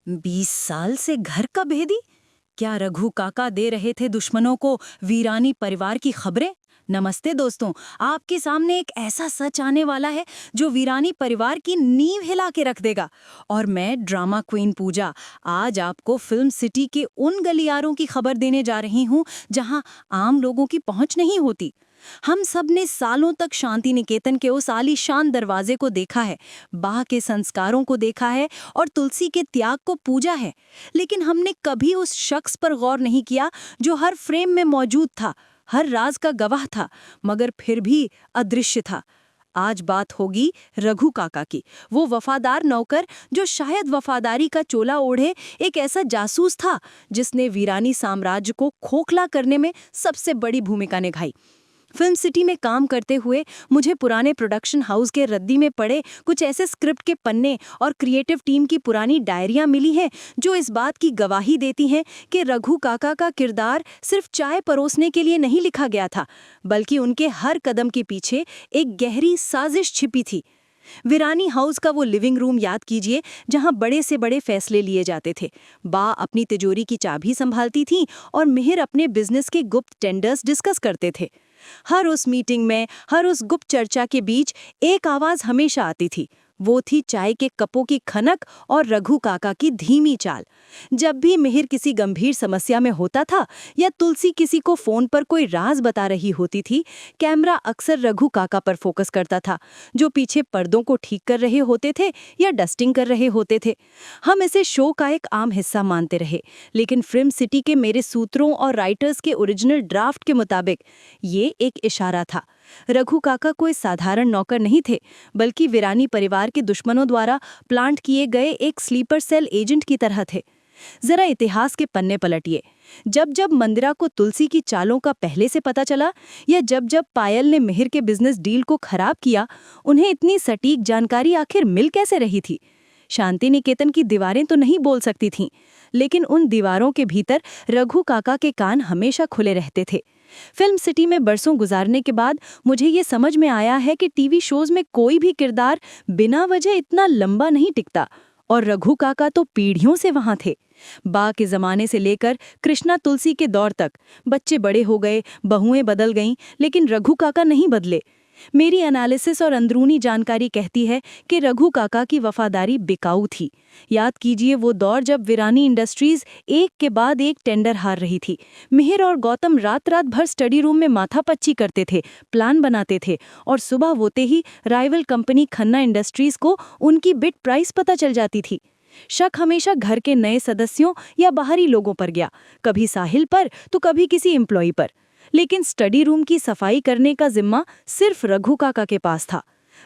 20 साल से घर का भेदी? क्या रघु काका दे रहे थे दुश्मनों को वीरानी परिवार की खबरें? नमस्ते दोस्तों, आपके सामने एक ऐसा सच आने वाला है जो वीरानी परिवार की नींव हिला के रख देगा। और मैं ड्रामा क्वीन पूजा आज आपको फिल्म सिटी के उन गलियारों की खबर देने जा रही हूँ जहाँ आम लोगों की पहुँच नहीं होती। हम सब ने सालों तक शांति निकेतन के उस आलीशान दरवाजे को देखा है, बाह के संस्कारों को देखा है और तुलसी के त्याग को पूजा है, लेकिन हमने कभी उस शख्स पर गौर नहीं किया जो हर फ्रेम में मौजूद था, हर राज का गवाह था, मगर फिर भी अदृश्य था। आज बात होगी रघु काका की, वो वफादार नौकर जो शायद वफादारी का चोला ओढ़े एक ऐसा जासूस था जिसने वीरानी साम्राज्य को खोखला करने में सबसे बड़ी भूमिका निभाई। फिल्म सिटी में काम करते हुए मुझे पुराने प्रोडक्शन हाउस के रद्दी में पड़े कुछ ऐसे स्क्रिप्ट के पन्ने और क्रिएटिव टीम की पुरानी डायरियां मिली हैं जो इस बात की गवाही देती हैं कि रघु काका का किरदार सिर्फ चाय परोसने के लिए नहीं लिखा गया था, बल्कि उनके हर कदम के पीछे एक गहरी साजिश छिपी थी। वीरानी हाउस का वो लिविंग रूम याद कीजिए जहां बड़े से बड़े फैसले लिए जाते थे। बा अपनी तिजोरी की चाबी संभालती थी और मिहिर अपने बिजनेस के गुप्त टेंडर्स डिस्कस करते थे। हर उस मीटिंग में, हर उस गुप्त चर्चा के बीच एक आवाज हमेशा आती थी। वो थी चाय के कपों की खनक और रघु काका की धीमी चाल। जब भी मिहिर किसी गंभीर समस्या में होता था या तुलसी किसी को फोन पर कोई राज बता रही होती थी, कैमरा अक्सर रघु काका पर फोकस करता था, जो पीछे पर्दों को ठीक कर रहे होते थे या डस्टिंग कर रहे होते थे। हम इसे शो का एक आम हिस्सा मानते रहे, लेकिन फिल्म सिटी के मेरे सूत्रों और राइटर्स के ओरिजिनल ड्राफ्ट के मुताबिक ये एक इशारा था। रघु काका कोई साधारण नौकर नहीं थे, बल्कि वीरानी परिवार के दुश्मनों द्वारा प्लांट किए गए एक स्लीपर सेल एजेंट की तरह थे। जरा इतिहास के पन्ने पलटिए। जब जब मंदिरा को तुलसी की चालों का पहले से पता चला, या जब जब पायल ने मिहिर के बिजनेस डील को खराब किया, उन्हें इतनी सटीक जानकारी आखिर मिल कैसे रही थी? शांति निकेतन की दीवारें तो नहीं बोल सकती थीं, लेकिन उन दीवारों के भीतर रघु काका के कान हमेशा खुले रहते थे। फिल्म सिटी में बरसों गुजारने के बाद मुझे ये समझ में आया है कि टीवी शोज में कोई भी किरदार बिना वजह इतना लंबा नहीं टिकता, और रघु काका तो पीढ़ियों से वहां थे। बा के जमाने से लेकर कृष्णा तुलसी के दौर तक बच्चे बड़े हो गए, बहुएं बदल गईं, लेकिन रघु काका नहीं बदले। मेरी एनालिसिस और अंदरूनी जानकारी कहती है कि रघु काका की वफादारी बिकाऊ थी। याद कीजिए वो दौर जब वीरानी इंडस्ट्रीज एक के बाद एक टेंडर हार रही थी। मिहिर और गौतम रात रात भर स्टडी रूम में माथापच्ची करते थे, प्लान बनाते थे, और सुबह होते ही राइवल कंपनी खन्ना इंडस्ट्रीज को उनकी बिड प्राइस पता चल जाती थी। शक हमेशा घर के नए सदस्यों या बाहरी लोगों पर गया, कभी साहिल पर तो कभी किसी एम्प्लॉय पर। लेकिन स्टडी रूम की सफाई करने का जिम्मा सिर्फ रघु काका के पास था।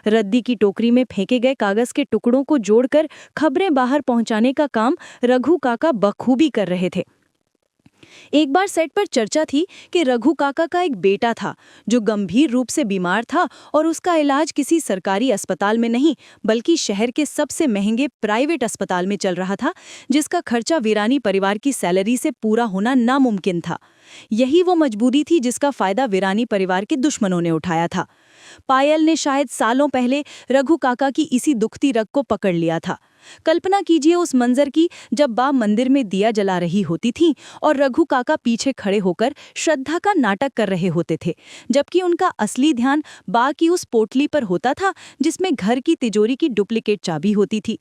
रद्दी की टोकरी में फेंके गए कागज के टुकड़ों को जोड़कर खबरें बाहर पहुंचाने का काम रघु काका बखूबी कर रहे थे। एक बार सेट पर चर्चा थी कि रघु काका का एक बेटा था जो गंभीर रूप से बीमार था, और उसका इलाज किसी सरकारी अस्पताल में नहीं, बल्कि शहर के सबसे महंगे प्राइवेट अस्पताल में चल रहा था, जिसका खर्चा वीरानी परिवार की सैलरी से पूरा होना नामुमकिन था। यही वो मजबूरी थी जिसका फायदा वीरानी परिवार के दुश्मनों ने उठाया था। पायल ने शायद सालों पहले रघु काका की इसी दुखती रग को पकड़ लिया था। कल्पना कीजिए उस मंजर की जब बा मंदिर में दिया जला रही होती थी और रघु काका पीछे खड़े होकर श्रद्धा का नाटक कर रहे होते थे, जबकि उनका असली ध्यान बा की उस पोटली पर होता था जिसमें घर की तिजोरी की डुप्लीकेट चाबी होती थी।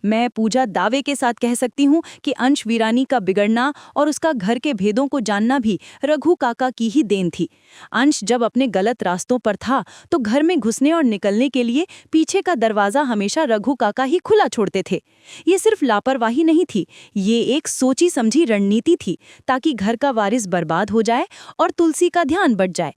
मैं पूजा दावे के साथ कह सकती हूँ कि अंश वीरानी का बिगड़ना और उसका घर के भेदों को जानना भी रघु काका की ही देन थी। अंश जब अपने गलत रास्तों पर था तो घर में घुसने और निकलने के लिए पीछे का दरवाजा हमेशा रघु काका ही खुला छोड़ते थे। ये सिर्फ लापरवाही नहीं थी, ये एक सोची समझी रणनीति थी, ताकि घर का वारिस बर्बाद हो जाए और तुलसी का ध्यान बढ़ जाए।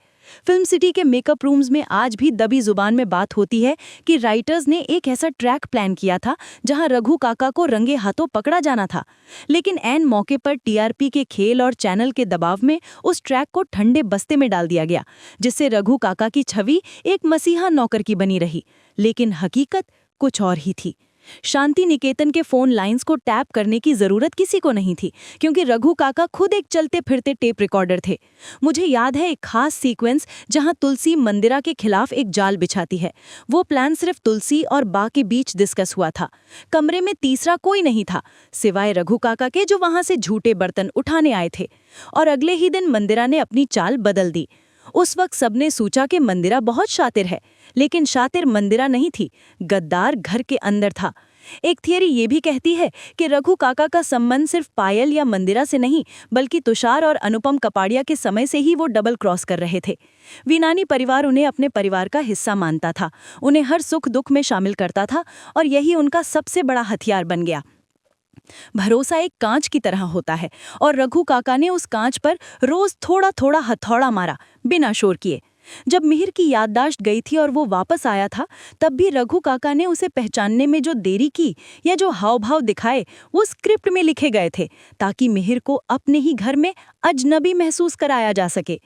फिल्म सिटी के मेकअप रूम्स में आज भी दबी जुबान में बात होती है कि राइटर्स ने एक ऐसा ट्रैक प्लान किया था जहां रघु काका को रंगे हाथों पकड़ा जाना था, लेकिन ऐन मौके पर टीआरपी के खेल और चैनल के दबाव में उस ट्रैक को ठंडे बस्ते में डाल दिया गया, जिससे रघु काका की छवि एक मसीहा नौकर की बनी रही। लेकिन हकीकत कुछ और ही थी। शांति निकेतन के फोन लाइंस को टैप करने की जरूरत किसी को नहीं थी, क्योंकि रघु काका खुद एक चलते फिरते टेप रिकॉर्डर थे। मुझे याद है एक खास सीक्वेंस जहां तुलसी मंदिरा के खिलाफ एक जाल बिछाती है। वो प्लान सिर्फ तुलसी और बा के बीच डिस्कस हुआ था। कमरे में तीसरा कोई नहीं था सिवाय रघु काका के, जो वहां से झूठे बर्तन उठाने आए थे। और अगले ही दिन मंदिरा ने अपनी चाल बदल दी। उस वक्त सबने सोचा कि मंदिरा बहुत शातिर है, लेकिन शातिर मंदिरा नहीं थी, गद्दार घर के अंदर था। एक थियरी ये भी कहती है कि रघु काका का संबंध सिर्फ पायल या मंदिरा से नहीं, बल्कि तुषार और अनुपम कपाड़िया के समय से ही वो डबल क्रॉस कर रहे थे। वीनानी परिवार उन्हें अपने परिवार का हिस्सा मानता था, उन्हें हर सुख दुख में शामिल करता था, और यही उनका सबसे बड़ा हथियार बन गया। भरोसा एक कांच की तरह होता है, और रघु काका ने उस कांच पर रोज थोड़ा थोड़ा हथौड़ा मारा, बिना शोर किए। जब मिहिर की याददाश्त गई थी और वो वापस आया था, तब भी रघु काका ने उसे पहचानने में जो देरी की या जो हाव भाव दिखाए, वो स्क्रिप्ट में लिखे गए थे, ताकि मिहिर को अपने ही घर में अजनबी महसूस कराया जा सके।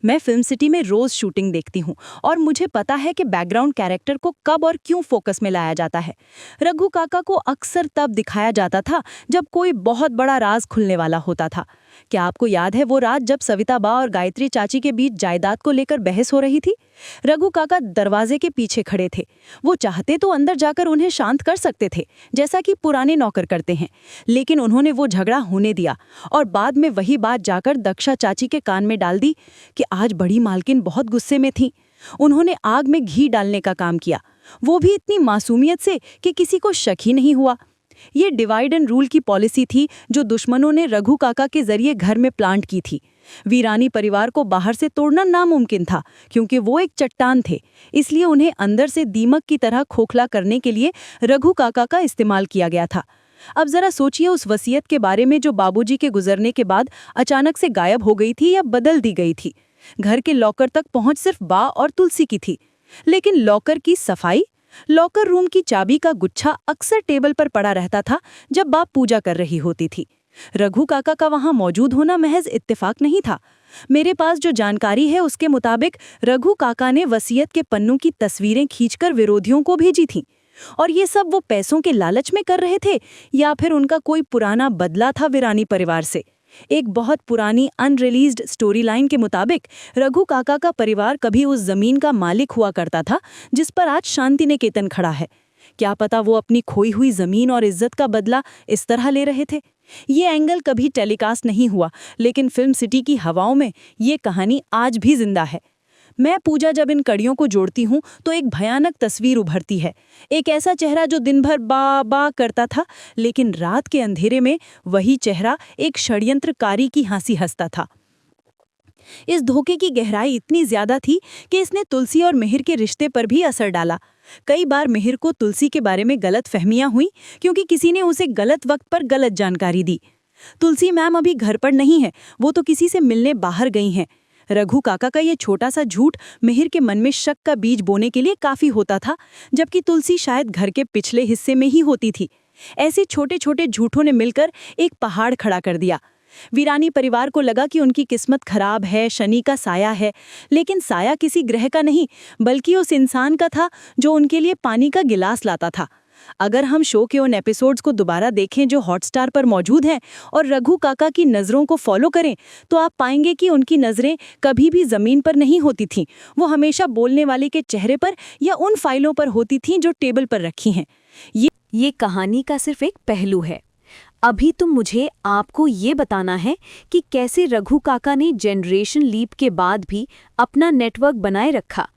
मैं फिल्म सिटी में रोज शूटिंग देखती हूँ, और मुझे पता है कि बैकग्राउंड कैरेक्टर को कब और क्यों फोकस में लाया जाता है। रघु काका को अक्सर तब दिखाया जाता था जब कोई बहुत बड़ा राज खुलने वाला होता था। क्या आपको याद है वो रात जब सविता बा और गायत्री चाची के बीच जायदाद को लेकर बहस हो रही थी? रघु काका दरवाजे के पीछे खड़े थे। वो चाहते तो अंदर जाकर उन्हें शांत कर सकते थे, जैसा कि पुराने नौकर करते हैं, लेकिन उन्होंने वो झगड़ा होने दिया और बाद में वही बात जाकर दक्षा चाची के कान में डाल दी कि आज बड़ी मालकिन बहुत गुस्से में थी। उन्होंने आग में घी डालने का काम किया, वो भी इतनी मासूमियत से कि किसी को शक ही नहीं हुआ। ये डिवाइड एंड रूल की पॉलिसी थी जो दुश्मनों ने रघु काका के जरिए घर में प्लांट की थी। वीरानी परिवार को बाहर से तोड़ना नामुमकिन था, क्योंकि वो एक चट्टान थे, इसलिए उन्हें अंदर से दीमक की तरह खोखला करने के लिए रघु काका का इस्तेमाल किया गया था। अब जरा सोचिए उस वसीयत के बारे में जो बाबूजी के गुजरने के बाद अचानक से गायब हो गई थी या बदल दी गई थी। घर के लॉकर तक पहुंच सिर्फ बा और तुलसी की थी, लेकिन लॉकर की सफाई, लॉकर रूम की चाबी का गुच्छा अक्सर टेबल पर पड़ा रहता था जब बाप पूजा कर रही होती थी। रघु काका का वहां मौजूद होना महज इत्तेफाक नहीं था। मेरे पास जो जानकारी है उसके मुताबिक रघु काका ने वसीयत के पन्नों की तस्वीरें खींचकर विरोधियों को भेजी थीं, और ये सब वो पैसों के लालच में कर रहे थे या फिर उनका कोई पुराना बदला था वीरानी परिवार से। एक बहुत पुरानी अनरिलीज्ड स्टोरी लाइन के मुताबिक रघु काका का परिवार कभी उस जमीन का मालिक हुआ करता था जिस पर आज शांति निकेतन खड़ा है। क्या पता वो अपनी खोई हुई जमीन और इज्जत का बदला इस तरह ले रहे थे। ये एंगल कभी टेलीकास्ट नहीं हुआ, लेकिन फिल्म सिटी की हवाओं में ये कहानी आज भी जिंदा है। मैं पूजा जब इन कड़ियों को जोड़ती हूँ तो एक भयानक तस्वीर उभरती है। एक ऐसा चेहरा जो दिन भर बा बा करता था, लेकिन रात के अंधेरे में वही चेहरा एक षड्यंत्रकारी की हंसी हंसता था। इस धोखे की गहराई इतनी ज्यादा थी कि इसने तुलसी और मिहिर के रिश्ते पर भी असर डाला। कई बार मिहिर को तुलसी के बारे में गलत फहमियां हुई, क्योंकि किसी ने उसे गलत वक्त पर गलत जानकारी दी। तुलसी मैम अभी घर पर नहीं है, वो तो किसी से मिलने बाहर गई हैं। रघु काका का ये छोटा सा झूठ मिहिर के मन में शक का बीज बोने के लिए काफी होता था, जबकि तुलसी शायद घर के पिछले हिस्से में ही होती थी। ऐसे छोटे छोटे झूठों ने मिलकर एक पहाड़ खड़ा कर दिया। वीरानी परिवार को लगा कि उनकी किस्मत खराब है, शनि का साया है, लेकिन साया किसी ग्रह का नहीं, बल्कि उस इंसान का था जो उनके लिए पानी का गिलास लाता था। अगर हम शो के उन एपिसोड्स को दोबारा देखें जो हॉटस्टार पर मौजूद हैं और रघु काका की नज़रों को फॉलो करें, तो आप पाएंगे कि उनकी नज़रें कभी भी ज़मीन पर नहीं होती थीं। वो हमेशा बोलने वाले के चेहरे पर या उन फाइलों पर होती थीं जो टेबल पर रखी हैं। ये कहानी का सिर्फ एक पहलू है। अभी तो मुझे आपको ये बताना है कि कैसे रघु काका ने जनरेशन लीप के बाद भी अपना नेटवर्क बनाए रखा।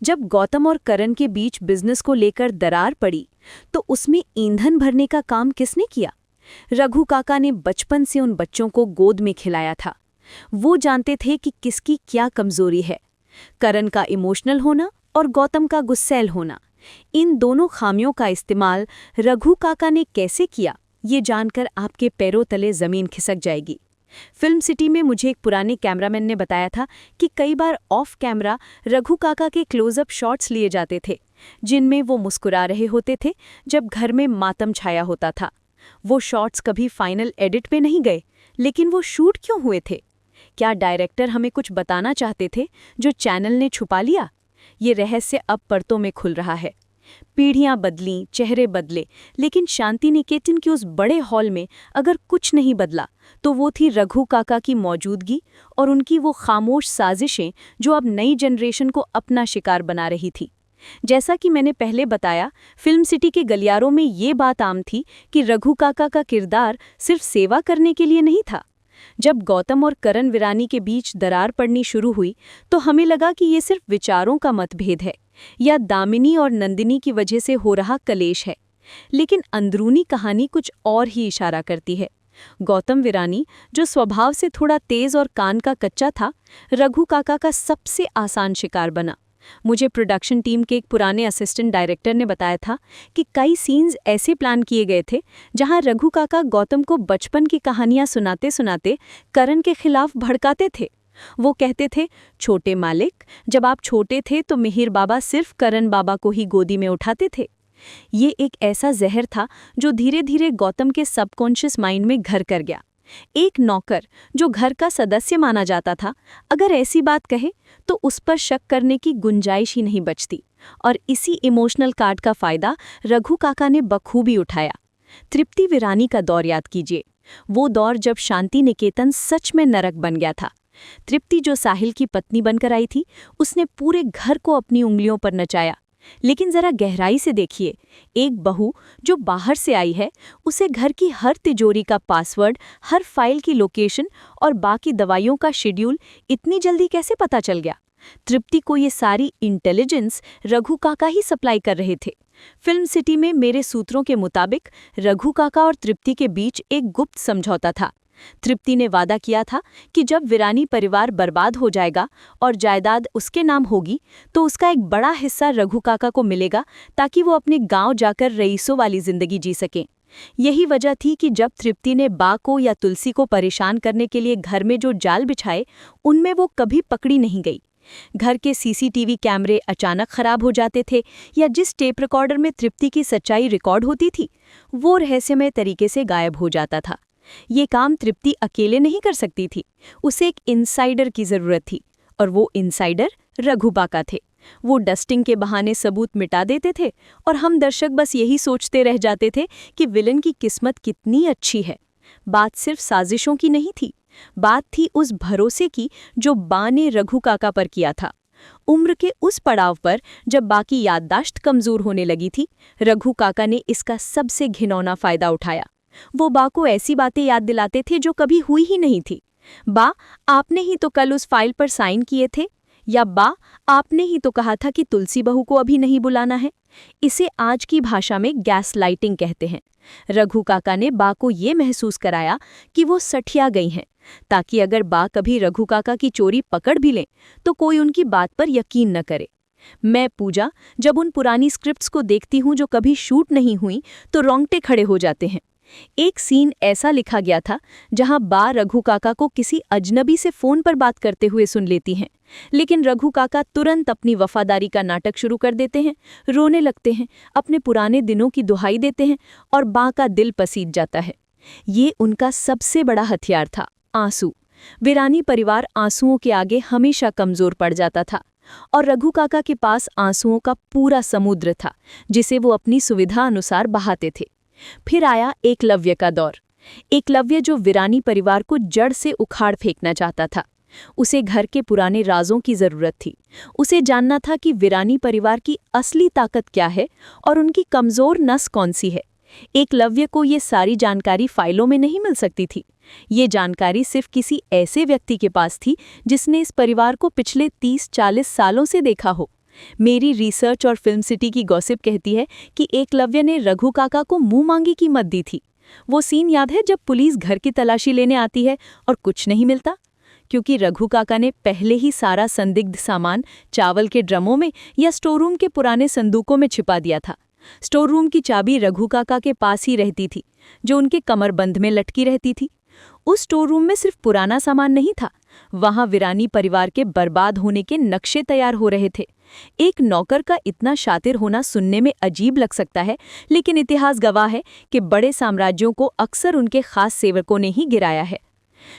जब गौतम और करण के बीच बिजनेस को लेकर दरार पड़ी, तो उसमें ईंधन भरने का काम किसने किया? रघु काका ने बचपन से उन बच्चों को गोद में खिलाया था। वो जानते थे कि किसकी क्या कमजोरी है। करण का इमोशनल होना और गौतम का गुस्सैल होना, इन दोनों खामियों का इस्तेमाल रघु काका ने कैसे किया, ये जानकर आपके पैरों तले जमीन खिसक जाएगी। फिल्म सिटी में मुझे एक पुराने कैमरामैन ने बताया था कि कई बार ऑफ कैमरा रघु काका के क्लोजअप शॉट्स लिए जाते थे, जिनमें वो मुस्कुरा रहे होते थे जब घर में मातम छाया होता था। वो शॉट्स कभी फाइनल एडिट में नहीं गए, लेकिन वो शूट क्यों हुए थे? क्या डायरेक्टर हमें कुछ बताना चाहते थे जो चैनल ने छुपा लिया? ये रहस्य अब परतों में खुल रहा है। पीढ़ियां बदलीं, चेहरे बदले, लेकिन शांति निकेतन के उस बड़े हॉल में अगर कुछ नहीं बदला तो वो थी रघु काका की मौजूदगी और उनकी वो खामोश साजिशें जो अब नई जनरेशन को अपना शिकार बना रही थी। जैसा कि मैंने पहले बताया, फिल्म सिटी के गलियारों में ये बात आम थी कि रघु काका का किरदार सिर्फ सेवा करने के लिए नहीं था। जब गौतम और करण विरानी के बीच दरार पड़नी शुरू हुई तो हमें लगा कि ये सिर्फ विचारों का मतभेद है या दामिनी और नंदिनी की वजह से हो रहा कलेश है, लेकिन अंदरूनी कहानी कुछ और ही इशारा करती है। गौतम विरानी, जो स्वभाव से थोड़ा तेज और कान का कच्चा था, रघु काका का सबसे आसान शिकार बना। मुझे प्रोडक्शन टीम के एक पुराने असिस्टेंट डायरेक्टर ने बताया था कि कई सीन्स ऐसे प्लान किए गए थे जहां रघु काका गौतम को बचपन की कहानियां सुनाते सुनाते करण के खिलाफ भड़काते थे। वो कहते थे, छोटे मालिक, जब आप छोटे थे तो मिहिर बाबा सिर्फ करण बाबा को ही गोदी में उठाते थे। ये एक ऐसा जहर था जो धीरे धीरे गौतम के सबकॉन्शियस माइंड में घर कर गया। एक नौकर जो घर का सदस्य माना जाता था, अगर ऐसी बात कहे तो उस पर शक करने की गुंजाइश ही नहीं बचती। और इसी इमोशनल कार्ड का फायदा रघु काका ने बखूबी उठाया। तृप्ति विरानी का दौर याद कीजिए, वो दौर जब शांति निकेतन सच में नरक बन गया था। तृप्ति जो साहिल की पत्नी बनकर आई थी, उसने पूरे घर को अपनी उंगलियों पर नचाया। लेकिन जरा गहराई से देखिए, एक बहू जो बाहर से आई है, उसे घर की हर तिजोरी का पासवर्ड, हर फाइल की लोकेशन और बाकी दवाइयों का शेड्यूल इतनी जल्दी कैसे पता चल गया? तृप्ति को ये सारी इंटेलिजेंस रघु काका ही सप्लाई कर रहे थे। फिल्म सिटी में मेरे सूत्रों के मुताबिक रघु काका और तृप्ति के बीच एक गुप्त समझौता था। तृप्ति ने वादा किया था कि जब विरानी परिवार बर्बाद हो जाएगा और जायदाद उसके नाम होगी तो उसका एक बड़ा हिस्सा रघु काका को मिलेगा, ताकि वो अपने गांव जाकर रईसों वाली जिंदगी जी सकें। यही वजह थी कि जब तृप्ति ने बा को या तुलसी को परेशान करने के लिए घर में जो जाल बिछाए, उनमें वो कभी पकड़ी नहीं गई। घर के सीसीटीवी कैमरे अचानक खराब हो जाते थे या जिस टेप रिकॉर्डर में तृप्ति की सच्चाई रिकॉर्ड होती थी, वो रहस्यमय तरीके से गायब हो जाता था। ये काम तृप्ति अकेले नहीं कर सकती थी, उसे एक इनसाइडर की जरूरत थी, और वो इनसाइडर रघु काका थे। वो डस्टिंग के बहाने सबूत मिटा देते थे और हम दर्शक बस यही सोचते रह जाते थे कि विलन की किस्मत कितनी अच्छी है। बात सिर्फ साजिशों की नहीं थी, बात थी उस भरोसे की जो बा ने रघु काका पर किया था। उम्र के उस पड़ाव पर जब बा की याददाश्त कमजोर होने लगी थी, रघु काका ने इसका सबसे घिनौना फायदा उठाया। वो बा को ऐसी बातें याद दिलाते थे जो कभी हुई ही नहीं थी। बा, आपने ही तो कल उस फाइल पर साइन किए थे, या बा, आपने ही तो कहा था कि तुलसी बहू को अभी नहीं बुलाना है। इसे आज की भाषा में गैस लाइटिंग कहते हैं। रघु काका ने बा को ये महसूस कराया कि वो सठिया गई हैं, ताकि अगर बा कभी रघु काका की चोरी पकड़ भी लें तो कोई उनकी बात पर यकीन न करे। मैं पूजा जब उन पुरानी स्क्रिप्ट्स को देखती हूँ जो कभी शूट नहीं हुई तो रोंगटे खड़े हो जाते हैं। एक सीन ऐसा लिखा गया था जहां बा रघु काका को किसी अजनबी से फोन पर बात करते हुए सुन लेती हैं, लेकिन रघु काका तुरंत अपनी वफादारी का नाटक शुरू कर देते हैं, रोने लगते हैं, अपने पुराने दिनों की दुहाई देते हैं और बा का दिल पसीज जाता है। ये उनका सबसे बड़ा हथियार था, आंसू। विरानी परिवार आंसुओं के आगे हमेशा कमजोर पड़ जाता था और रघु काका के पास आंसुओं का पूरा समुद्र था जिसे वो अपनी सुविधा अनुसार बहाते थे। फिर आया एकलव्य का दौर। एकलव्य जो विरानी परिवार को जड़ से उखाड़ फेंकना चाहता था। उसे घर के पुराने राजों की जरूरत थी। उसे जानना था कि विरानी परिवार की असली ताकत क्या है और उनकी कमजोर नस कौन सी है। एकलव्य को ये सारी जानकारी फाइलों में नहीं मिल सकती थी। ये जानकारी सिर्फ किसी ऐसे व्यक्ति के पास थी जिसने इस परिवार को पिछले 30-40 सालों से देखा हो। मेरी रिसर्च और फिल्म सिटी की गॉसिप कहती है कि एकलव्य ने रघु काका को मुंह मांगी कीमत दी थी। वो सीन याद है जब पुलिस घर की तलाशी लेने आती है और कुछ नहीं मिलता, क्योंकि रघु काका ने पहले ही सारा संदिग्ध सामान चावल के ड्रमों में या स्टोर रूम के पुराने संदूकों में छिपा दिया था। स्टोर रूम की चाबी रघु काका के पास ही रहती थी, जो उनके कमरबंद में लटकी रहती थी। उस स्टोर रूम में सिर्फ पुराना सामान नहीं था, वहां विरानी परिवार के बर्बाद होने के नक्शे तैयार हो रहे थे। एक नौकर का इतना शातिर होना सुनने में अजीब लग सकता है, लेकिन इतिहास गवाह है कि बड़े साम्राज्यों को अक्सर उनके खास सेवकों ने ही गिराया है।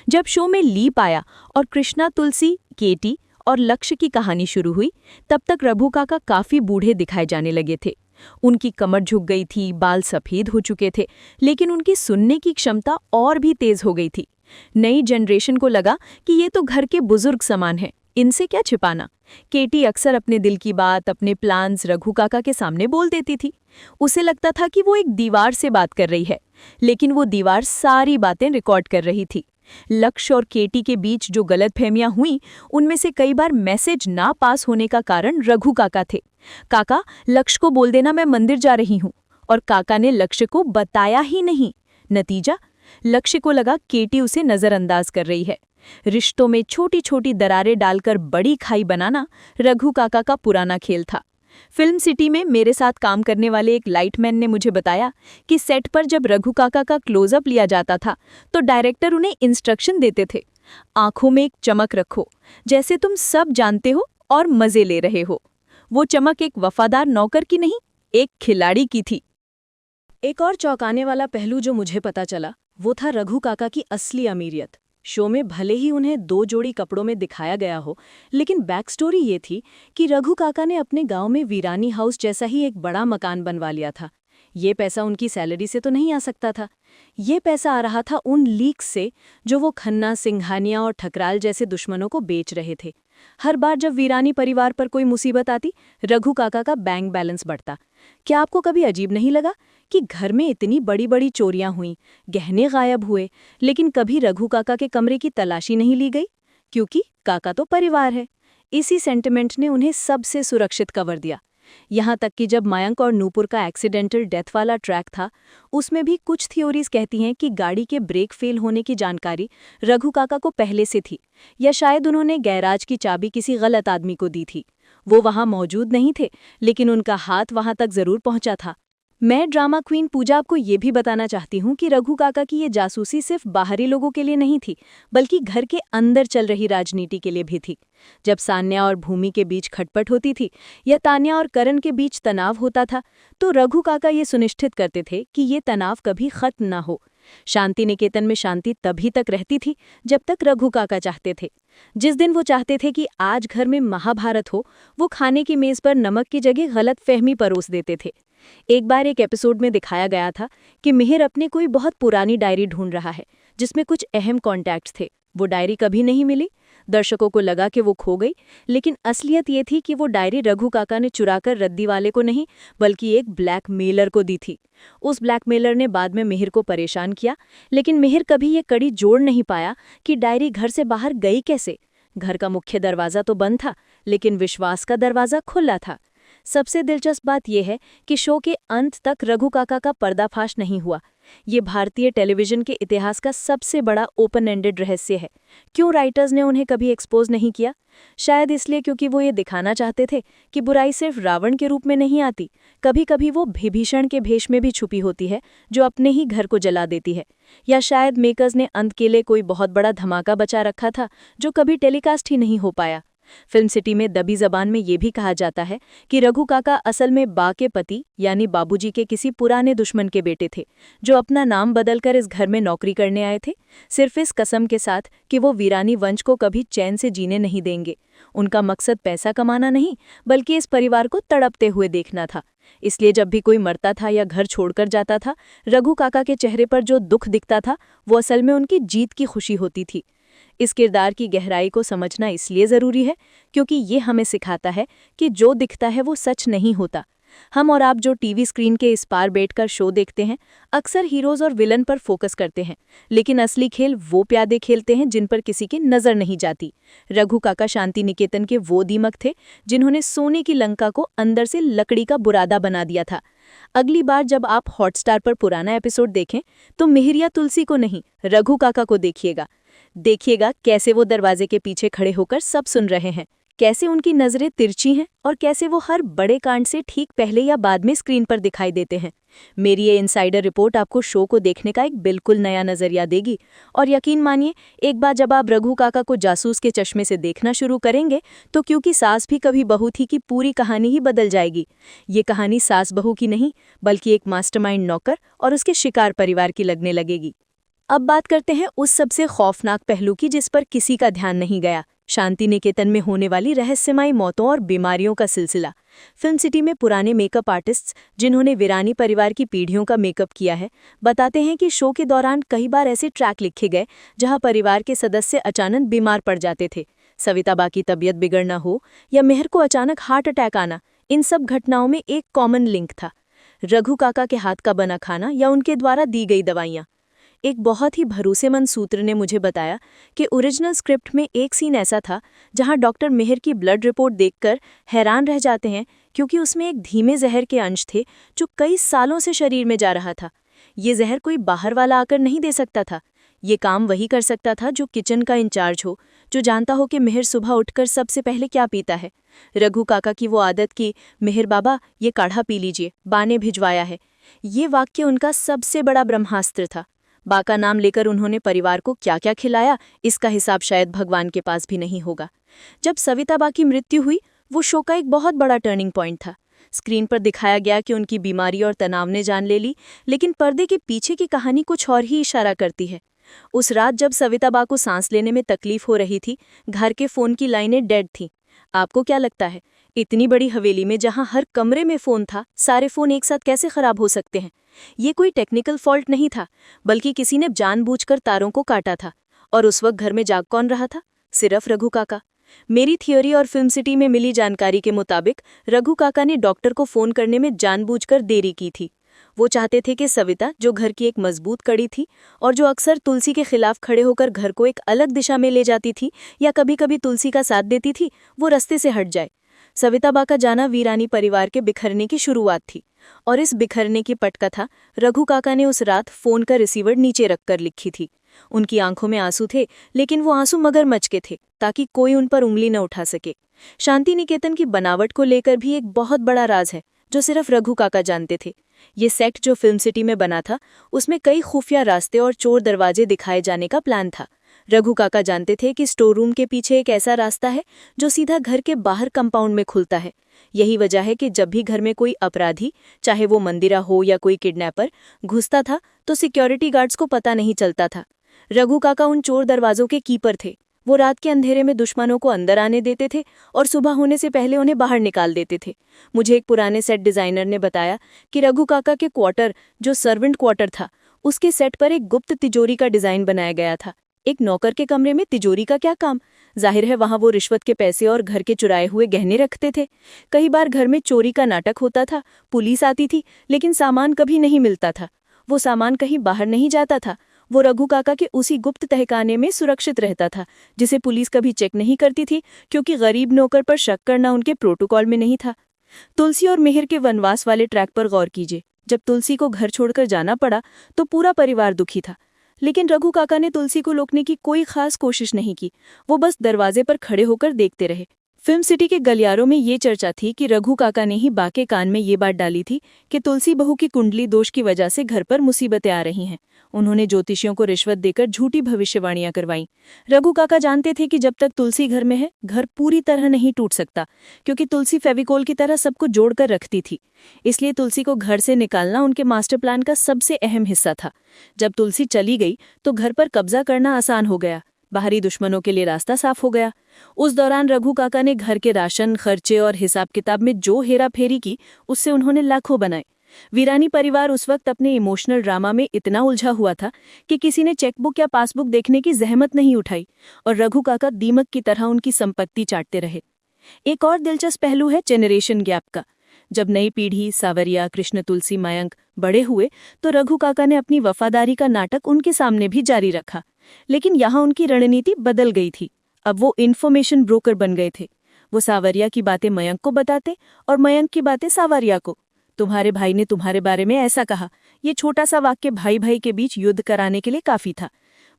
जब शो में लीप आया और कृष्णा, तुलसी, केटी और लक्ष्य की कहानी शुरू हुई, तब तक रघु काका काफी बूढ़े दिखाए जाने लगे थे। उनकी कमर झुक गई थी, बाल सफ़ेद हो चुके थे, लेकिन उनकी सुनने की क्षमता और भी तेज हो गई थी। नई जनरेशन को लगा कि ये तो घर के बुजुर्ग समान हैं, इनसे क्या छिपाना। केटी अक्सर अपने दिल की बात, अपने प्लान्स रघु काका के सामने बोल देती थी। उसे लगता था कि वो एक दीवार से बात कर रही है, लेकिन वो दीवार सारी बातें रिकॉर्ड कर रही थी। लक्ष्य और केटी के बीच जो गलतफहमियां हुई, उनमें से कई बार मैसेज ना पास होने का कारण रघु काका थे। काका, लक्ष्य को बोल देना मैं मंदिर जा रही हूँ, और काका ने लक्ष्य को बताया ही नहीं। नतीजा, लक्ष्य को लगा केटी उसे नजरअंदाज कर रही है। रिश्तों में छोटी छोटी दरारें डालकर बड़ी खाई बनाना रघु काका का पुराना खेल था। फिल्म सिटी में मेरे साथ काम करने वाले एक लाइटमैन ने मुझे बताया कि सेट पर जब रघु काका का क्लोजअप लिया जाता था तो डायरेक्टर उन्हें इंस्ट्रक्शन देते थे, आंखों में एक चमक रखो, जैसे तुम सब जानते हो और मजे ले रहे हो। वो चमक एक वफादार नौकर की नहीं, एक खिलाड़ी की थी। एक और चौंकाने वाला पहलू जो मुझे पता चला वो था रघु काका की असली अमीरियत। शो में भले ही उन्हें 2 जोड़ी कपड़ों में दिखाया गया हो, लेकिन बैक स्टोरी ये थी कि रघु काका ने अपने गांव में वीरानी हाउस जैसा ही एक बड़ा मकान बनवा लिया था। ये पैसा उनकी सैलरी से तो नहीं आ सकता था। ये पैसा आ रहा था उन लीक्स से जो वो खन्ना, सिंघानिया और ठकराल जैसे दुश्मनों को बेच रहे थे। हर बार जब वीरानी परिवार पर कोई मुसीबत आती, रघु काका का बैंक बैलेंस बढ़ता। क्या आपको कभी अजीब नहीं लगा कि घर में इतनी बड़ी बड़ी चोरियां हुईं, गहने गायब हुए, लेकिन कभी रघु काका के कमरे की तलाशी नहीं ली गई? क्योंकि काका तो परिवार है। इसी सेंटिमेंट ने उन्हें सबसे सुरक्षित कवर दिया। यहाँ तक कि जब मयंक और नूपुर का एक्सीडेंटल डेथ वाला ट्रैक था, उसमें भी कुछ थ्योरीज कहती हैं कि गाड़ी के ब्रेक फेल होने की जानकारी रघु काका को पहले से थी, या शायद उन्होंने गैराज की चाबी किसी गलत आदमी को दी थी। वो वहां मौजूद नहीं थे, लेकिन उनका हाथ वहां तक जरूर पहुंचा था। मैं ड्रामा क्वीन पूजा आपको ये भी बताना चाहती हूँ कि रघु काका की ये जासूसी सिर्फ बाहरी लोगों के लिए नहीं थी, बल्कि घर के अंदर चल रही राजनीति के लिए भी थी। जब सान्या और भूमि के बीच खटपट होती थी या तान्या और करण के बीच तनाव होता था, तो रघु काका ये सुनिश्चित करते थे कि ये तनाव कभी खत्म ना हो। शांति निकेतन में शांति तभी तक रहती थी जब तक रघु काका चाहते थे। जिस दिन वो चाहते थे कि आज घर में महाभारत हो, वो खाने की मेज पर नमक की जगह गलत फहमी परोस देते थे। एक बार एक एपिसोड में दिखाया गया था कि मिहिर अपनी कोई बहुत पुरानी डायरी ढूंढ रहा है जिसमें कुछ अहम कॉन्टैक्ट्स थे। वो डायरी कभी नहीं मिली। दर्शकों को लगा कि वो खो गई, लेकिन असलियत ये थी कि वो डायरी रघु काका ने चुराकर रद्दी वाले को नहीं, बल्कि एक ब्लैकमेलर को दी थी। उस ब्लैकमेलर ने बाद में मिहिर को परेशान किया, लेकिन मिहिर कभी ये कड़ी जोड़ नहीं पाया कि डायरी घर से बाहर गई कैसे। घर का मुख्य दरवाजा तो बंद था, लेकिन विश्वास का दरवाजा खुला था। सबसे दिलचस्प बात यह है कि शो के अंत तक रघु काका का पर्दाफाश नहीं हुआ। ये भारतीय टेलीविजन के इतिहास का सबसे बड़ा ओपन एंडेड रहस्य है। क्यों राइटर्स ने उन्हें कभी एक्सपोज नहीं किया? शायद इसलिए क्योंकि वो ये दिखाना चाहते थे कि बुराई सिर्फ रावण के रूप में नहीं आती, कभी कभी वो विभीषण के भेष में भी छुपी होती है, जो अपने ही घर को जला देती है। या शायद मेकर्स ने अंत के लिए कोई बहुत बड़ा धमाका बचा रखा था जो कभी टेलीकास्ट ही नहीं हो पाया। फिल्म सिटी में दबी जबान में ये भी कहा जाता है कि रघु काका असल में बा के पति यानी बाबूजी के किसी पुराने दुश्मन के बेटे थे, जो अपना नाम बदलकर इस घर में नौकरी करने आए थे, सिर्फ इस कसम के साथ कि वो वीरानी वंश को कभी चैन से जीने नहीं देंगे। उनका मकसद पैसा कमाना नहीं, बल्कि इस परिवार को तड़पते हुए देखना था। इसलिए जब भी कोई मरता था या घर छोड़कर जाता था, रघु काका के चेहरे पर जो दुख दिखता था वो असल में उनकी जीत की खुशी होती थी। इस किरदार की गहराई को समझना इसलिए ज़रूरी है क्योंकि ये हमें सिखाता है कि जो दिखता है वो सच नहीं होता। हम और आप जो टीवी स्क्रीन के इस पार बैठकर शो देखते हैं, अक्सर हीरोज़ और विलन पर फोकस करते हैं, लेकिन असली खेल वो प्यादे खेलते हैं जिन पर किसी की नज़र नहीं जाती। रघु काका शांति निकेतन के वो दीमक थे जिन्होंने सोने की लंका को अंदर से लकड़ी का बुरादा बना दिया था। अगली बार जब आप हॉटस्टार पर पुराना एपिसोड देखें तो मिहिर या तुलसी को नहीं, रघु काका को देखिएगा कैसे वो दरवाजे के पीछे खड़े होकर सब सुन रहे हैं, कैसे उनकी नजरें तिरछी हैं और कैसे वो हर बड़े कांड से ठीक पहले या बाद में स्क्रीन पर दिखाई देते हैं। मेरी ये इनसाइडर रिपोर्ट आपको शो को देखने का एक बिल्कुल नया नजरिया देगी, और यकीन मानिए एक बार जब आप रघु काका को जासूस के चश्मे से देखना शुरू करेंगे तो क्योंकि सास भी कभी बहू थी की पूरी कहानी ही बदल जाएगी। ये कहानी सास बहू की नहीं, बल्कि एक मास्टरमाइंड नौकर और उसके शिकार परिवार की लगने लगेगी। अब बात करते हैं उस सबसे खौफनाक पहलू की जिस पर किसी का ध्यान नहीं गया, शांति निकेतन में होने वाली रहस्यमयी मौतों और बीमारियों का सिलसिला। फिल्म सिटी में पुराने मेकअप आर्टिस्ट्स जिन्होंने वीरानी परिवार की पीढ़ियों का मेकअप किया है बताते हैं कि शो के दौरान कई बार ऐसे ट्रैक लिखे गए जहां परिवार के सदस्य अचानक बीमार पड़ जाते थे। सविता की तबीयत बिगड़ना हो या मेहर को अचानक हार्ट अटैक आना, इन सब घटनाओं में एक कॉमन लिंक था, रघु काका के हाथ का बना खाना या उनके द्वारा दी गई दवाइयाँ। एक बहुत ही भरोसेमंद सूत्र ने मुझे बताया कि ओरिजिनल स्क्रिप्ट में एक सीन ऐसा था जहां डॉक्टर मेहर की ब्लड रिपोर्ट देखकर हैरान रह जाते हैं, क्योंकि उसमें एक धीमे जहर के अंश थे जो कई सालों से शरीर में जा रहा था। ये जहर कोई बाहर वाला आकर नहीं दे सकता था, ये काम वही कर सकता था जो किचन का इंचार्ज हो, जो जानता हो कि मेहर सुबह उठकर सबसे पहले क्या पीता है। रघु काका की वो आदत कि मेहर बाबा ये काढ़ा पी लीजिए, बा ने भिजवाया है, ये वाक्य उनका सबसे बड़ा ब्रह्मास्त्र था। बा का नाम लेकर उन्होंने परिवार को क्या क्या खिलाया, इसका हिसाब शायद भगवान के पास भी नहीं होगा। जब सविता बा की मृत्यु हुई, वो शो का एक बहुत बड़ा टर्निंग पॉइंट था। स्क्रीन पर दिखाया गया कि उनकी बीमारी और तनाव ने जान ले ली, लेकिन पर्दे के पीछे की कहानी कुछ और ही इशारा करती है। उस रात जब सविता बा को सांस लेने में तकलीफ हो रही थी, घर के फोन की लाइनें डेड थीं। आपको क्या लगता है, इतनी बड़ी हवेली में जहां हर कमरे में फोन था, सारे फोन एक साथ कैसे खराब हो सकते हैं? ये कोई टेक्निकल फॉल्ट नहीं था, बल्कि किसी ने जानबूझकर तारों को काटा था। और उस वक्त घर में जाग कौन रहा था? सिर्फ रघु काका। मेरी थियोरी और फिल्म सिटी में मिली जानकारी के मुताबिक रघु काका ने डॉक्टर को फोन करने में जानबूझकर देरी की थी। वो चाहते थे कि सविता, जो घर की एक मजबूत कड़ी थी और जो अक्सर तुलसी के खिलाफ खड़े होकर घर को एक अलग दिशा में ले जाती थी या कभी कभी तुलसी का साथ देती थी, वो रास्ते से हट जाए। सविता बा का जाना वीरानी परिवार के बिखरने की शुरुआत थी, और इस बिखरने की पटकथा रघु काका ने उस रात फोन का रिसीवर नीचे रखकर लिखी थी। उनकी आंखों में आंसू थे, लेकिन वो आंसू मगरमच्छ के थे, ताकि कोई उन पर उंगली न उठा सके। शांति निकेतन की बनावट को लेकर भी एक बहुत बड़ा राज है जो सिर्फ रघु काका जानते थे। ये सेट जो फिल्म सिटी में बना था, उसमें कई खुफिया रास्ते और चोर दरवाजे दिखाए जाने का प्लान था। रघु काका जानते थे कि स्टोर रूम के पीछे एक ऐसा रास्ता है जो सीधा घर के बाहर कंपाउंड में खुलता है। यही वजह है कि जब भी घर में कोई अपराधी, चाहे वो मंदिरा हो या कोई किडनैपर, घुसता था तो सिक्योरिटी गार्ड्स को पता नहीं चलता था। रघु काका उन चोर दरवाजों के कीपर थे। वो रात के अंधेरे में दुश्मनों को अंदर आने देते थे और सुबह होने से पहले उन्हें बाहर निकाल देते थे। मुझे एक पुराने सेट डिजाइनर ने बताया कि रघु काका के क्वार्टर, जो सर्वेंट क्वार्टर था, उसके सेट पर एक गुप्त तिजोरी का डिजाइन बनाया गया था। एक नौकर के कमरे में तिजोरी का क्या काम? जाहिर है वहां वो रिश्वत के पैसे और घर के चुराए हुए गहने रखते थे। कई बार घर में चोरी का नाटक होता था, पुलिस आती थी, लेकिन सामान कभी नहीं मिलता था। वो सामान कहीं बाहर नहीं जाता था, वो रघु काका के उसी गुप्त तहखाने में सुरक्षित रहता था, जिसे पुलिस कभी चेक नहीं करती थी, क्योंकि गरीब नौकर पर शक करना उनके प्रोटोकॉल में नहीं था। तुलसी और मेहर के वनवास वाले ट्रैक पर गौर कीजिए। जब तुलसी को घर छोड़कर जाना पड़ा तो पूरा परिवार दुखी था, लेकिन रघु काका ने तुलसी को रोकने की कोई खास कोशिश नहीं की। वो बस दरवाजे पर खड़े होकर देखते रहे। फिल्म सिटी के गलियारों में ये चर्चा थी कि रघु काका ने ही बा के कान में ये बात डाली थी कि तुलसी बहू की कुंडली दोष की वजह से घर पर मुसीबतें आ रही हैं। उन्होंने ज्योतिषियों को रिश्वत देकर झूठी भविष्यवाणियां करवाईं। रघु काका जानते थे कि जब तक तुलसी घर में है, घर पूरी तरह नहीं टूट सकता, क्योंकि तुलसी फेविकोल की तरह सबको जोड़कर रखती थी। इसलिए तुलसी को घर से निकालना उनके मास्टर प्लान का सबसे अहम हिस्सा था। जब तुलसी चली गई तो घर पर कब्जा करना आसान हो गया, बाहरी दुश्मनों के लिए रास्ता साफ हो गया। उस दौरान रघु काका ने घर के राशन, खर्चे और हिसाब किताब में जो हेरा फेरी की, उससे उन्होंने लाखों बनाए। वीरानी परिवार उस वक्त अपने इमोशनल ड्रामा में इतना उलझा हुआ था कि किसी ने चेकबुक या पासबुक देखने की जहमत नहीं उठाई, और रघु काका दीमक की तरह उनकी संपत्ति चाटते रहे। एक और दिलचस्प पहलू है जेनरेशन गैप का। जब नई पीढ़ी सावरिया, कृष्ण, तुलसी, मयंक बड़े हुए तो रघु काका ने अपनी वफादारी का नाटक उनके सामने भी जारी रखा, लेकिन यहाँ उनकी रणनीति बदल गई थी। अब वो इन्फॉर्मेशन ब्रोकर बन गए थे। वो सावरिया की बातें मयंक को बताते और मयंक की बातें सावरिया को। तुम्हारे भाई ने तुम्हारे बारे में ऐसा कहा, ये छोटा सा वाक्य भाई भाई के बीच युद्ध कराने के लिए काफी था।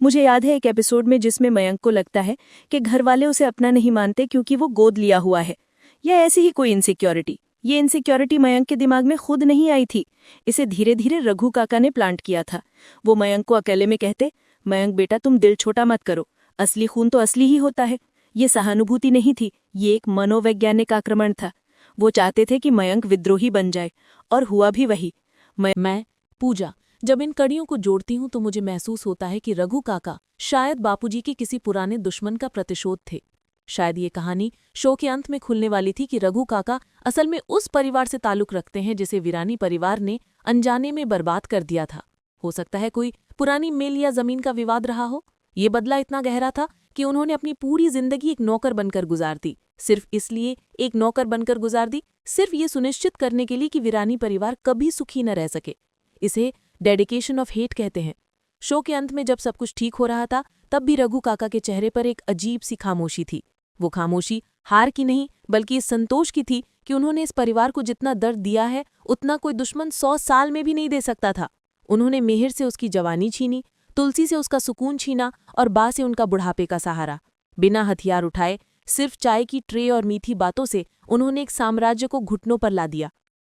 मुझे याद है एक एपिसोड में जिसमें मयंक को लगता है कि घर वाले उसे अपना नहीं मानते क्योंकि वो गोद लिया हुआ है, या ऐसी ही कोई इनसिक्योरिटी। ये इनसिक्योरिटी मयंक के दिमाग में खुद नहीं आई थी, इसे धीरे धीरे रघु काका ने प्लांट किया था। वो मयंक को अकेले में कहते, मयंक बेटा तुम दिल छोटा मत करो, असली खून तो असली ही होता है। ये सहानुभूति नहीं थी, ये एक मनोवैज्ञानिक आक्रमण था। वो चाहते थे कि मयंक विद्रोही बन जाए, और हुआ भी वही। मैं पूजा, जब इन कड़ियों को जोड़ती हूँ तो मुझे महसूस होता है कि रघु काका शायद बापूजी के किसी पुराने दुश्मन का प्रतिशोध थे। शायद ये कहानी शो के अंत में खुलने वाली थी कि रघु काका असल में उस परिवार से ताल्लुक रखते हैं जिसे वीरानी परिवार ने अनजाने में बर्बाद कर दिया था। हो सकता है कोई पुरानी मिल या जमीन का विवाद रहा हो। ये बदला इतना गहरा था कि उन्होंने अपनी पूरी जिंदगी एक नौकर बनकर गुजार दी। सिर्फ इसलिए एक नौकर बनकर गुजार दी, सिर्फ ये सुनिश्चित करने के लिए कि वीरानी परिवार कभी सुखी न रह सके। इसे डेडिकेशन ऑफ हेट कहते हैं। शो के अंत में जब सब कुछ ठीक हो रहा था, तब भी रघु काका के चेहरे पर एक अजीब सी खामोशी थी। वो खामोशी हार की नहीं, बल्कि इस संतोष की थी कि उन्होंने इस परिवार को जितना दर्द दिया है, उतना कोई दुश्मन 100 साल में भी नहीं दे सकता था। उन्होंने मिहिर से उसकी जवानी छीनी, तुलसी से उसका सुकून छीना और बा से उनका बुढ़ापे का सहारा। बिना हथियार उठाए, सिर्फ चाय की ट्रे और मीठी बातों से उन्होंने एक साम्राज्य को घुटनों पर ला दिया।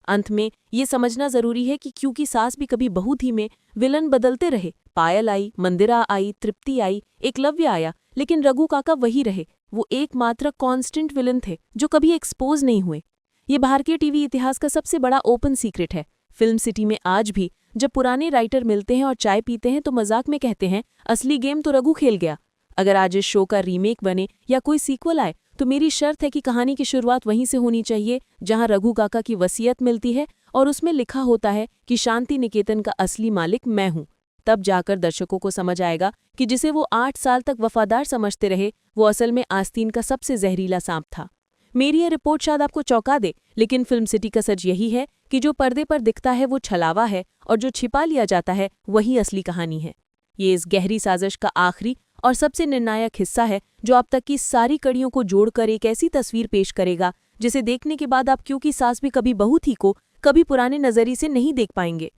अंत में ये समझना जरूरी है कि क्योंकि सास भी कभी बहू थी में विलन बदलते रहे, पायल आई, मंदिरा आई, तृप्ति आई, एकलव्य आया, लेकिन रघु काका वही रहे। वो एकमात्र कांस्टेंट विलन थे जो कभी एक्सपोज नहीं हुए। ये भारतीय टीवी इतिहास का सबसे बड़ा ओपन सीक्रेट है। फिल्म सिटी में आज भी जब पुराने राइटर मिलते हैं और चाय पीते हैं तो मजाक में कहते हैं, असली गेम तो रघु खेल गया। अगर आज इस शो का रीमेक बने या कोई सीक्वल आए तो मेरी शर्त है कि कहानी की शुरुआत वहीं से होनी चाहिए जहां रघु काका की वसीयत मिलती है और उसमें लिखा होता है कि शांति निकेतन का असली मालिक मैं हूं। तब जाकर दर्शकों को समझ आएगा कि जिसे वो 8 साल तक वफादार समझते रहे, वो असल में आस्तीन का सबसे जहरीला सांप था। मेरी ये रिपोर्ट शायद आपको चौंका दे, लेकिन फिल्म सिटी का सच यही है कि जो पर्दे पर दिखता है वो छलावा है और जो छिपा लिया जाता है वही असली कहानी है। ये इस गहरी साजिश का आखिरी और सबसे निर्णायक हिस्सा है जो अब तक की सारी कड़ियों को जोड़कर एक ऐसी तस्वीर पेश करेगा जिसे देखने के बाद आप क्योंकि सास भी कभी बहू थी को कभी पुराने नजरिए से नहीं देख पाएंगे।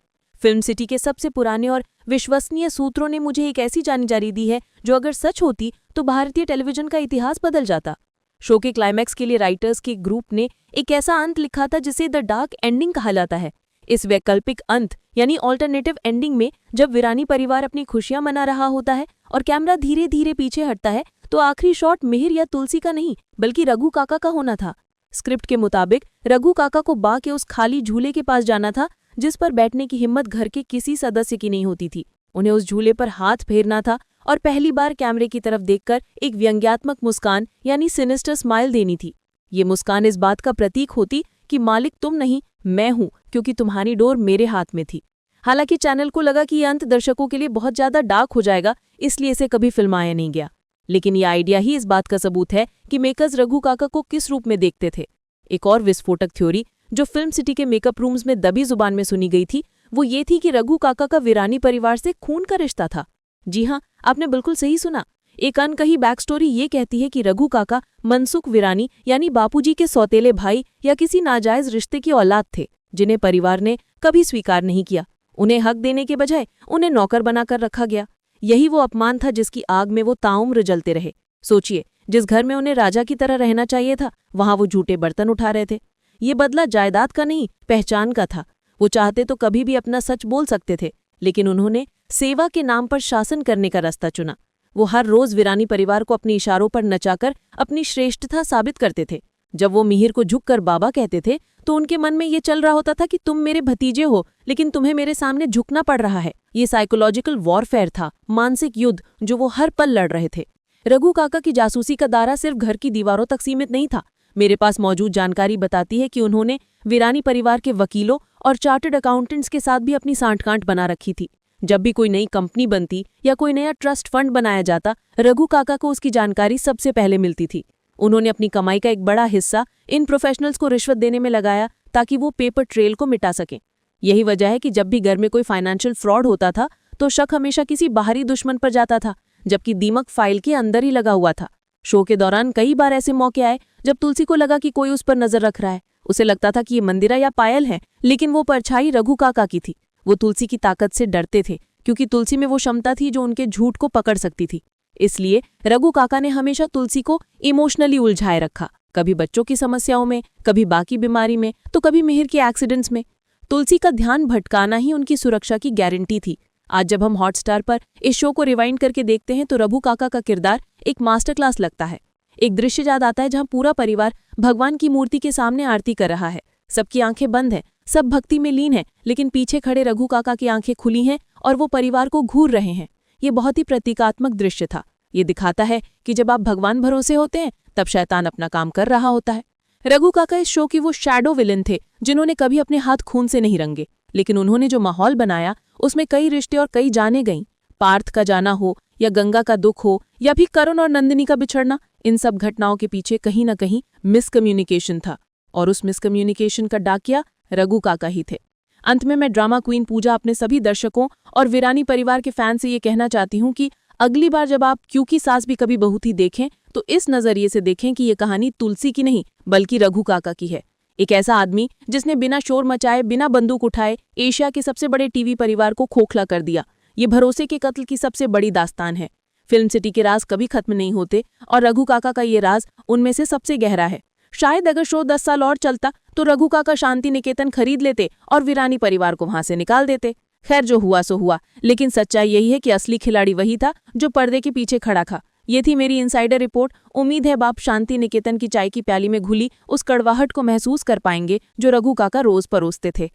फिल्म सिटी के सबसे पुराने और विश्वसनीय सूत्रों ने मुझे एक ऐसी जानकारी दी है जो अगर सच होती तो भारतीय टेलीविजन का इतिहास बदल जाता। शो के क्लाइमैक्स के लिए राइटर्स के ग्रुप ने एक ऐसा अंत लिखा था जिसे द डार्क एंडिंग कहा जाता है। इस वैकल्पिक अंत यानी ऑल्टरनेटिव एंडिंग में जब वीरानी परिवार अपनी खुशियां मना रहा होता है और कैमरा धीरे धीरे पीछे हटता है तो आखिरी शॉट मिहिर या तुलसी का नहीं बल्कि रघु काका का होना था। स्क्रिप्ट के मुताबिक रघु काका को बा के उस खाली झूले के पास जाना था जिस पर बैठने की हिम्मत घर के किसी सदस्य की नहीं होती थी। उन्हें उस झूले पर हाथ फेरना था और पहली बार कैमरे की तरफ देखकर एक व्यंग्यात्मक मुस्कान यानी सिनिस्टर स्माइल देनी थी। ये मुस्कान इस बात का प्रतीक होती कि मालिक तुम नहीं मैं हूं, क्योंकि तुम्हारी डोर मेरे हाथ में थी। हालांकि चैनल को लगा कि यह अंत दर्शकों के लिए बहुत ज्यादा डार्क हो जाएगा, इसलिए इसे कभी फिल्माया नहीं गया। लेकिन यह आइडिया ही इस बात का सबूत है कि मेकर्स रघु काका को किस रूप में देखते थे। एक और विस्फोटक थ्योरी जो फिल्म सिटी के मेकअप रूम्स में दबी जुबान में सुनी गई थी वो ये थी कि रघु काका का वीरानी परिवार से खून का रिश्ता था। जी हाँ, आपने बिल्कुल सही सुना। एक अनकही बैक स्टोरी ये कहती है कि रघु काका मनसुख वीरानी यानी बापूजी के सौतेले भाई या किसी नाजायज रिश्ते की औलाद थे जिन्हें परिवार ने कभी स्वीकार नहीं किया। उन्हें हक देने के बजाय उन्हें नौकर बनाकर रखा गया। यही वो अपमान था जिसकी आग में वो ताउम्र जलते रहे। सोचिए, जिस घर में उन्हें राजा की तरह रहना चाहिए था वहां वो झूठे बर्तन उठा रहे थे। ये बदला जायदाद का नहीं, पहचान का था। वो चाहते तो कभी भी अपना सच बोल सकते थे, लेकिन उन्होंने सेवा के नाम पर शासन करने का रास्ता चुना। वो हर रोज वीरानी परिवार को अपने इशारों पर नचाकर अपनी श्रेष्ठता साबित करते थे। जब वो मिहिर को झुककर बाबा कहते थे तो उनके मन में ये चल रहा होता था कि तुम मेरे भतीजे हो, लेकिन तुम्हें मेरे सामने झुकना पड़ रहा है। ये साइकोलॉजिकल वॉरफेयर था, मानसिक युद्ध जो वो हर पल लड़ रहे थे। रघु काका की जासूसी का दायरा सिर्फ घर की दीवारों तक सीमित नहीं था। मेरे पास मौजूद जानकारी बताती है कि उन्होंने वीरानी परिवार के वकीलों और चार्टर्ड अकाउंटेंट्स के साथ भी अपनी सांठगांठ बना रखी थी। जब भी कोई नई कंपनी बनती या कोई नया ट्रस्ट फंड बनाया जाता, रघु काका को उसकी जानकारी सबसे पहले मिलती थी। उन्होंने अपनी कमाई का एक बड़ा हिस्सा इन प्रोफेशनल्स को रिश्वत देने में लगाया ताकि वो पेपर ट्रेल को मिटा सकें। यही वजह है कि जब भी घर में कोई फाइनेंशियल फ्रॉड होता था तो शक हमेशा किसी बाहरी दुश्मन पर जाता था, जबकि दीमक फाइल के अंदर ही लगा हुआ था। शो के दौरान कई बार ऐसे मौके आए जब तुलसी को लगा कि कोई उस पर नजर रख रहा है। उसे लगता था कि ये मंदिरा या पायल है, लेकिन वो परछाई रघु काका की थी। वो तुलसी की ताकत से डरते थे क्योंकि तुलसी में वो क्षमता थी जो उनके झूठ को पकड़ सकती थी। इसलिए रघु काका ने हमेशा तुलसी को इमोशनली उलझाए रखा, कभी बच्चों की समस्याओं में, कभी बाकी बीमारी में, तो कभी मिहिर के एक्सीडेंट्स में। तुलसी का ध्यान भटकाना ही उनकी सुरक्षा की गारंटी थी। आज जब हम हॉटस्टार पर इस शो को रिवाइंड करके देखते हैं तो रघु काका का किरदार एक मास्टर क्लास लगता है। एक दृश्य याद आता है जहां पूरा परिवार भगवान की मूर्ति के सामने आरती कर रहा है। सबकी आंखें बंद हैं, सब भक्ति में लीन हैं, लेकिन पीछे खड़े रघु काका की आंखें खुली हैं और वो परिवार को घूर रहे हैं। ये बहुत ही प्रतीकात्मक दृश्य था। ये दिखाता है कि जब आप भगवान भरोसे होते हैं तब शैतान अपना काम कर रहा होता है। रघु काका इस शो की वो शैडो विलन थे जिन्होंने कभी अपने हाथ खून से नहीं रंगे, लेकिन उन्होंने जो माहौल बनाया उसमें कई रिश्ते और कई जाने गईं। पार्थ का जाना हो या गंगा का दुख हो या भी करुण और नंदिनी का बिछड़ना, इन सब घटनाओं के पीछे कहीं न कहीं मिसकम्युनिकेशन था, और उस मिसकम्युनिकेशन का डाकिया रघु काका ही थे। अंत में मैं ड्रामा क्वीन पूजा अपने सभी दर्शकों और वीरानी परिवार के फैन से ये कहना चाहती हूँ कि अगली बार जब आप क्योंकि सास भी कभी बहू थी देखें तो इस नजरिए से देखें कि ये कहानी तुलसी की नहीं बल्कि रघु काका की है। एक ऐसा आदमी जिसने बिना शोर मचाए, बिना बंदूक उठाए एशिया के सबसे बड़े टीवी परिवार को खोखला कर दिया। ये भरोसे के कत्ल की सबसे बड़ी दास्तान है। फिल्म सिटी के राज कभी खत्म नहीं होते और रघु काका का ये राज उनमें से सबसे गहरा है। शायद अगर शो 10 साल और चलता तो रघु काका शांति निकेतन खरीद लेते और वीरानी परिवार को वहां से निकाल देते। खैर, जो हुआ सो हुआ, लेकिन सच्चाई यही है कि असली खिलाड़ी वही था जो पर्दे के पीछे खड़ा था। ये थी मेरी इनसाइडर रिपोर्ट। उम्मीद है आप शांति निकेतन की चाय की प्याली में घुली उस कड़वाहट को महसूस कर पाएंगे जो रघु काका रोज परोसते थे।